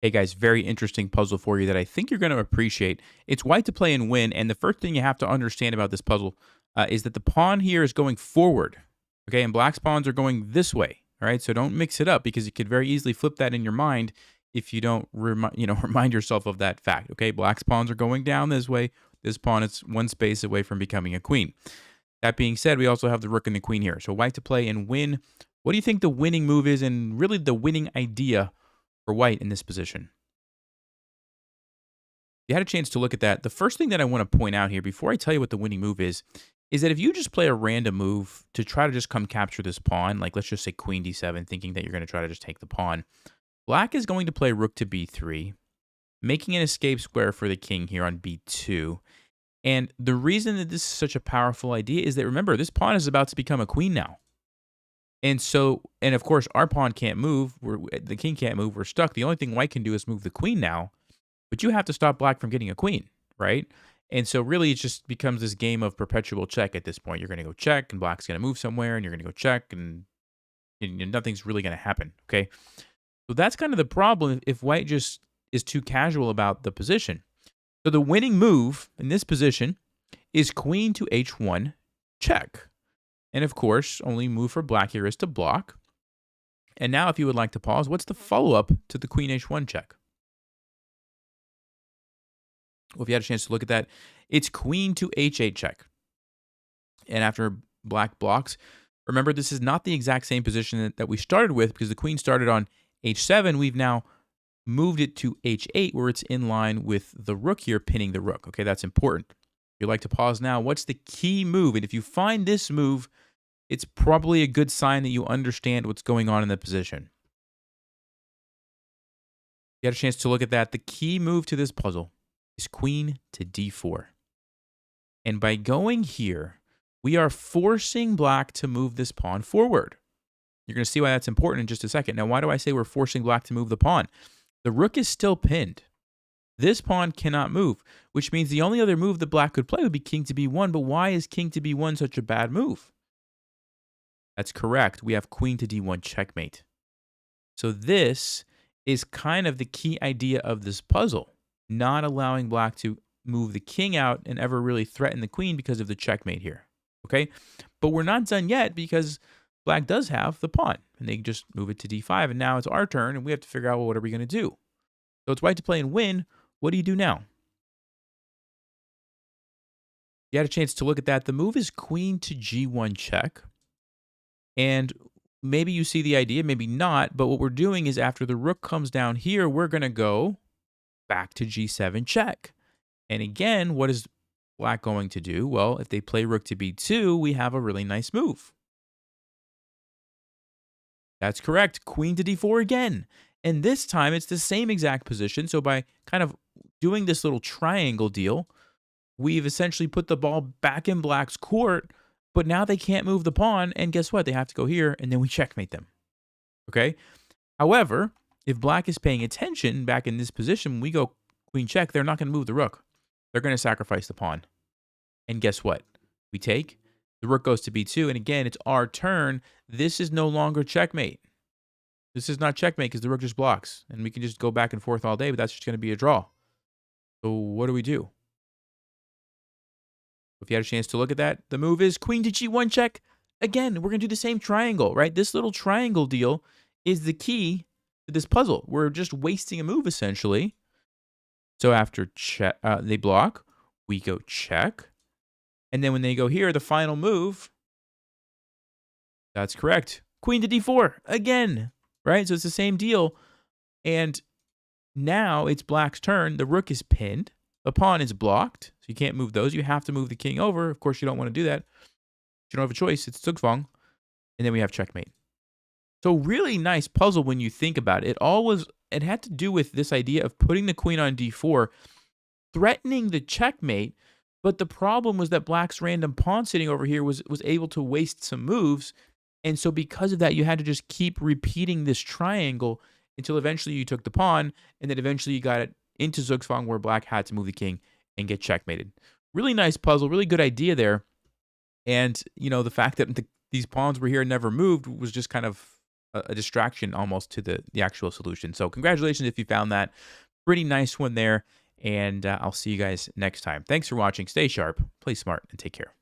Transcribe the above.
Hey guys, very interesting puzzle for you that I think you're going to appreciate. It's white to play and win, and the first thing you have to understand about this puzzle is that the pawn here is going forward, okay, and black's pawns are going this way. All right, so don't mix it up because you could very easily flip that in your mind if you don't remind yourself of that fact. Okay, black's pawns are going down this way. This pawn is one space away from becoming a queen. That being said, we also have the rook and the queen here. So white to play and win. What do you think the winning move is, and really the winning idea for white in this position? You had a chance to look at that. The first thing that I want to point out here before I tell you what the winning move is that if you just play a random move to try to just come capture this pawn, like let's just say queen d7, thinking that you're going to try to just take the pawn, black is going to play rook to b3, making an escape square for the king here on b2. And the reason that this is such a powerful idea is that, remember, this pawn is about to become a queen now. And so, and of course, our pawn can't move. The king can't move. We're stuck. The only thing white can do is move the queen now. But you have to stop black from getting a queen, right? And so really it just becomes this game of perpetual check at this point. You're going to go check, and black's going to move somewhere, and you're going to go check, and nothing's really going to happen, okay? So that's kind of the problem if white just is too casual about the position. So the winning move in this position is queen to h1, check. And of course, only move for black here is to block. And now if you would like to pause, what's the follow-up to the queen h1 check? Well, if you had a chance to look at that, it's queen to h8 check. And after black blocks, remember this is not the exact same position that we started with because the queen started on h7. We've now moved it to h8 where it's in line with the rook here, pinning the rook. Okay, that's important. If you'd like to pause now, what's the key move? And if you find this move, it's probably a good sign that you understand what's going on in the position. You had a chance to look at that. The key move to this puzzle is queen to d4. And by going here, we are forcing black to move this pawn forward. You're going to see why that's important in just a second. Now, why do I say we're forcing black to move the pawn? The rook is still pinned. This pawn cannot move, which means the only other move that black could play would be king to b1. But why is king to b1 such a bad move? That's correct. We have queen to d1 checkmate. So this is kind of the key idea of this puzzle. Not allowing black to move the king out and ever really threaten the queen because of the checkmate here, okay? But we're not done yet because black does have the pawn, and they just move it to d5, and now it's our turn, and we have to figure out, well, what are we going to do? So it's white to play and win. What do you do now? You had a chance to look at that. The move is queen to g1 check, and maybe you see the idea, maybe not, but what we're doing is after the rook comes down here, we're going to go back to g7 check. And again, what is black going to do? Well, if they play rook to b2, we have a really nice move. That's correct. Queen to d4 again. And this time, it's the same exact position. So by kind of doing this little triangle deal, we've essentially put the ball back in black's court, but now they can't move the pawn. And guess what? They have to go here, and then we checkmate them. Okay? However, if black is paying attention back in this position, when we go queen check, they're not going to move the rook. They're going to sacrifice the pawn. And guess what? We take. The rook goes to b2. And again, it's our turn. This is no longer checkmate. This is not checkmate because the rook just blocks. And we can just go back and forth all day, but that's just going to be a draw. So what do we do? If you had a chance to look at that, the move is queen to g1 check. Again, we're going to do the same triangle, right? This little triangle deal is the key to this puzzle. We're just wasting a move, essentially. So after check, they block, we go check. And then when they go here, the final move, that's correct. Queen to d4, again, right? So it's the same deal. And now it's black's turn. The rook is pinned. The pawn is blocked. So you can't move those. You have to move the king over. Of course, you don't want to do that. You don't have a choice. It's Zugzwang. And then we have checkmate. So really nice puzzle when you think about it. It had to do with this idea of putting the queen on d4, threatening the checkmate, but the problem was that black's random pawn sitting over here was able to waste some moves, and so because of that, you had to just keep repeating this triangle until eventually you took the pawn, and then eventually you got it into Zugzwang where black had to move the king and get checkmated. Really nice puzzle, really good idea there, and the fact that these pawns were here and never moved was just kind of a distraction almost to the actual solution. So congratulations if you found that. Pretty nice one there. And I'll see you guys next time. Thanks for watching. Stay sharp, play smart, and take care.